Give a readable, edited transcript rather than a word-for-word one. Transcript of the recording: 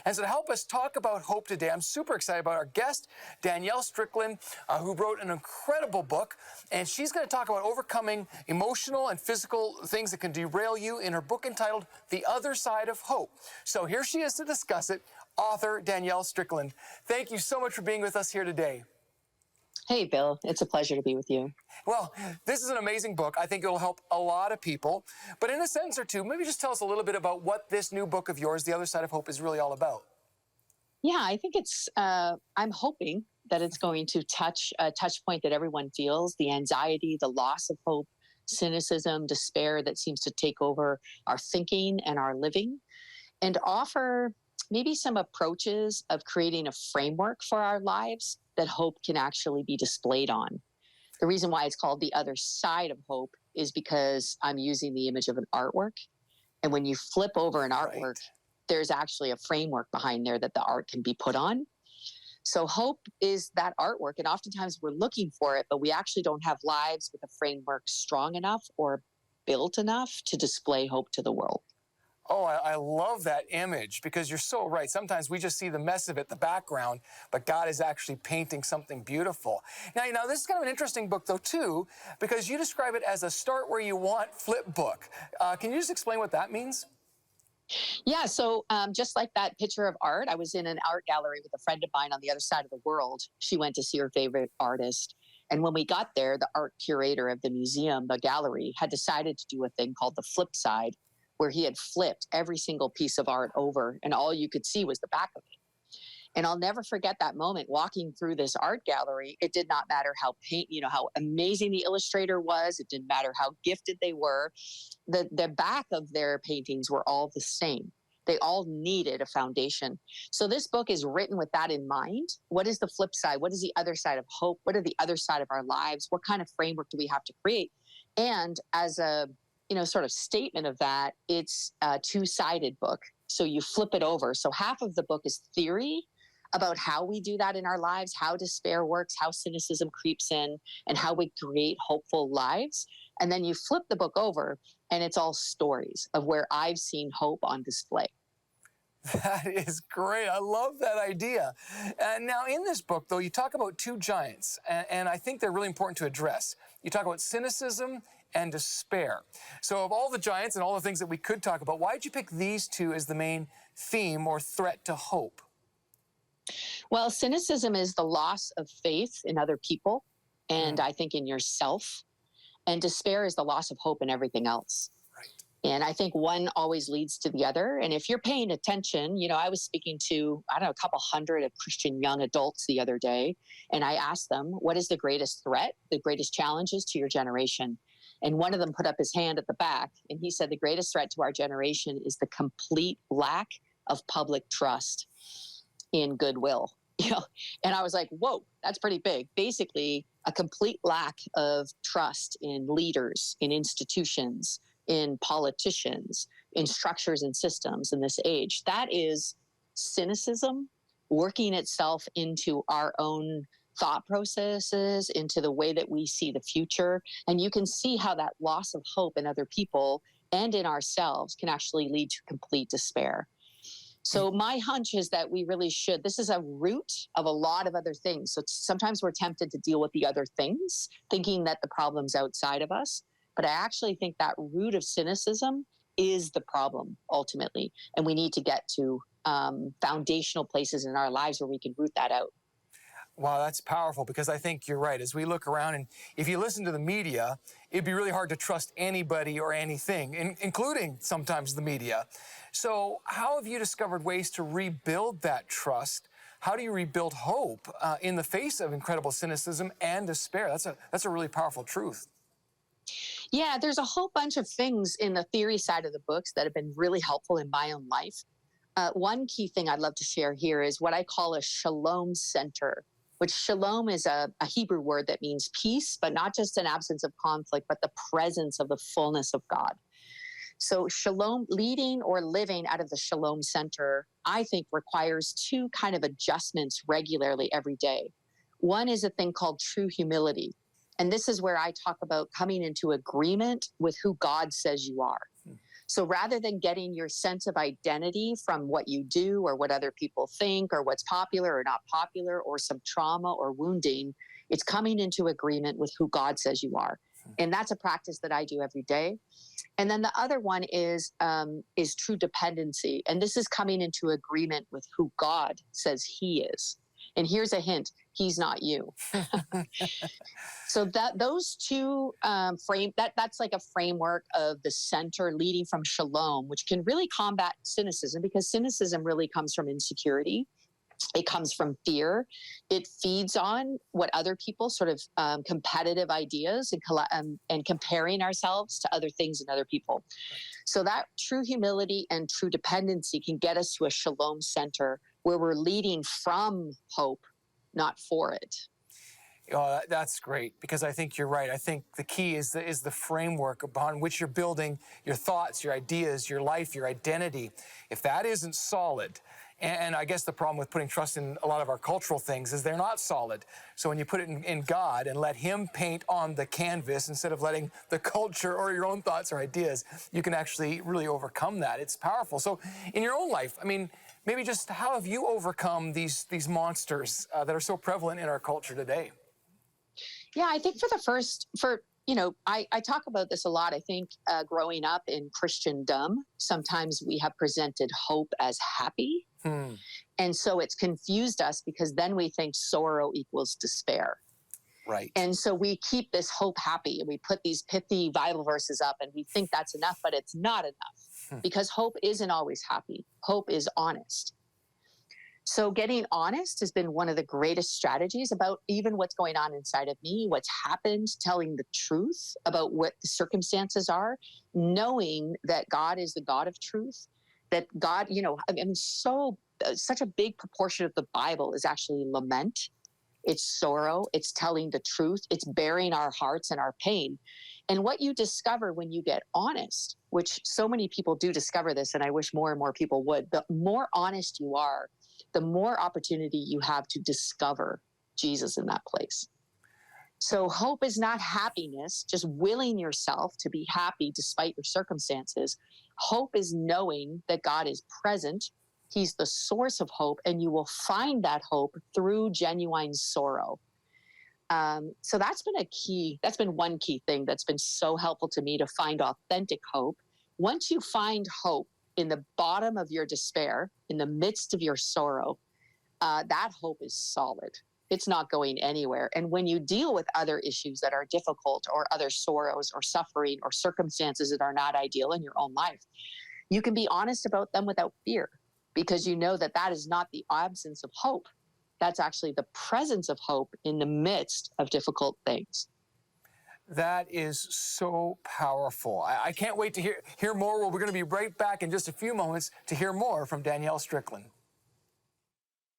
And so to help us talk about hope today, I'm super excited about our guest, Danielle Strickland, who wrote an incredible book. And she's going to talk about overcoming emotional and physical things that can derail you in her book entitled The Other Side of Hope. So here she is to discuss it, author Danielle Strickland. Thank you so much for being with us here today. Hey, Bill. It's a pleasure to be with you. Well, this is an amazing book. I think it'll help a lot of people. But in a sentence or two, maybe just tell us a little bit about what this new book of yours, The Other Side of Hope, is really all about. Yeah, I think I'm hoping that it's going to touch a touch point that everyone feels, the anxiety, the loss of hope, cynicism, despair that seems to take over our thinking and our living, and offer maybe some approaches of creating a framework for our lives that hope can actually be displayed on. The reason why it's called The Other Side of Hope is because I'm using the image of an artwork. And when you flip over an artwork, there's actually a framework behind there that the art can be put on. So hope is that artwork. And oftentimes we're looking for it, but we actually don't have lives with a framework strong enough or built enough to display hope to the world. Oh, I love that image because you're so right. Sometimes we just see the mess of it, the background, but God is actually painting something beautiful. Now this is kind of an interesting book, though, too, because you describe it as a start where you want flip book. Can you just explain what that means? Yeah, so just like that picture of art, I was in an art gallery with a friend of mine on the other side of the world. She went to see her favorite artist. And when we got there, the art curator of the museum, the gallery, had decided to do a thing called the flip side, where he had flipped every single piece of art over and all you could see was the back of it. And I'll never forget that moment walking through this art gallery. It did not matter how how amazing the illustrator was. It didn't matter how gifted they were. The back of their paintings were all the same. They all needed a foundation. So this book is written with that in mind. What is the flip side? What is the other side of hope? What are the other side of our lives? What kind of framework do we have to create? And as a sort of statement of that, it's a two-sided book. So you flip it over. So half of the book is theory about how we do that in our lives, how despair works, how cynicism creeps in, and how we create hopeful lives. And then you flip the book over, and it's all stories of where I've seen hope on display. That is great. I love that idea. Now, in this book, though, you talk about two giants, and I think they're really important to address. You talk about cynicism and despair. So of all the giants and all the things that we could talk about, why did you pick these two as the main theme or threat to hope? Well, cynicism is the loss of faith in other people, and I think in yourself. And despair is the loss of hope in everything else. And I think one always leads to the other. And if you're paying attention, I was speaking to, a couple hundred of Christian young adults the other day, and I asked them, what is the greatest threat, the greatest challenges to your generation? And one of them put up his hand at the back, and he said, the greatest threat to our generation is the complete lack of public trust in goodwill. And I was like, whoa, that's pretty big. Basically, a complete lack of trust in leaders, in institutions, in politicians, in structures and systems in this age. That is cynicism working itself into our own thought processes, into the way that we see the future. And you can see how that loss of hope in other people and in ourselves can actually lead to complete despair. So my hunch is that we really should, this is a root of a lot of other things. So sometimes we're tempted to deal with the other things, thinking that the problem's outside of us. But I actually think that root of cynicism is the problem ultimately. And we need to get to foundational places in our lives where we can root that out. Wow, that's powerful because I think you're right. As we look around and if you listen to the media, it'd be really hard to trust anybody or anything, including sometimes the media. So how have you discovered ways to rebuild that trust? How do you rebuild hope in the face of incredible cynicism and despair? That's a really powerful truth. Yeah, there's a whole bunch of things in the theory side of the books that have been really helpful in my own life. One key thing I'd love to share here is what I call a shalom center, which shalom is a Hebrew word that means peace, but not just an absence of conflict, but the presence of the fullness of God. So shalom, leading or living out of the shalom center, I think requires two kind of adjustments regularly every day. One is a thing called true humility. And this is where I talk about coming into agreement with who God says you are. So rather than getting your sense of identity from what you do or what other people think or what's popular or not popular or some trauma or wounding, it's coming into agreement with who God says you are. And that's a practice that I do every day. And then the other one is true dependency. And this is coming into agreement with who God says he is. And here's a hint, he's not you. So that those two that's like a framework of the center leading from shalom, which can really combat cynicism, because cynicism really comes from insecurity. It comes from fear. It feeds on what other people sort of competitive ideas and comparing ourselves to other things and other people. So that true humility and true dependency can get us to a shalom center where we're leading from hope, not for it. Oh, that's great, because I think you're right. I think the key is the framework upon which you're building your thoughts, your ideas, your life, your identity. If that isn't solid, and I guess the problem with putting trust in a lot of our cultural things is they're not solid. So when you put it in God and let him paint on the canvas instead of letting the culture or your own thoughts or ideas, you can actually really overcome that. It's powerful. So in your own life, I mean, maybe just how have you overcome these monsters that are so prevalent in our culture today? Yeah, I think I talk about this a lot. I think growing up in Christendom, sometimes we have presented hope as happy. And so it's confused us because then we think sorrow equals despair. Right. And so we keep this hope happy and we put these pithy Bible verses up and we think that's enough, but it's not enough because hope isn't always happy. Hope is honest. So getting honest has been one of the greatest strategies about even what's going on inside of me, what's happened, telling the truth about what the circumstances are, knowing that God is the God of truth, that God, such a big proportion of the Bible is actually lament. It's sorrow. It's telling the truth. It's bearing our hearts and our pain. And what you discover when you get honest, which so many people do discover this, and I wish more and more people would, the more honest you are, the more opportunity you have to discover Jesus in that place. So hope is not happiness, just willing yourself to be happy despite your circumstances. Hope is knowing that God is present. He's the source of hope, and you will find that hope through genuine sorrow. So that's been one key thing that's been so helpful to me to find authentic hope. Once you find hope in the bottom of your despair, in the midst of your sorrow, that hope is solid. It's not going anywhere. And when you deal with other issues that are difficult or other sorrows or suffering or circumstances that are not ideal in your own life, you can be honest about them without fear, because you know that that is not the absence of hope. That's actually the presence of hope in the midst of difficult things. That is so powerful. I can't wait to hear more. Well, we're going to be right back in just a few moments to hear more from Danielle Strickland.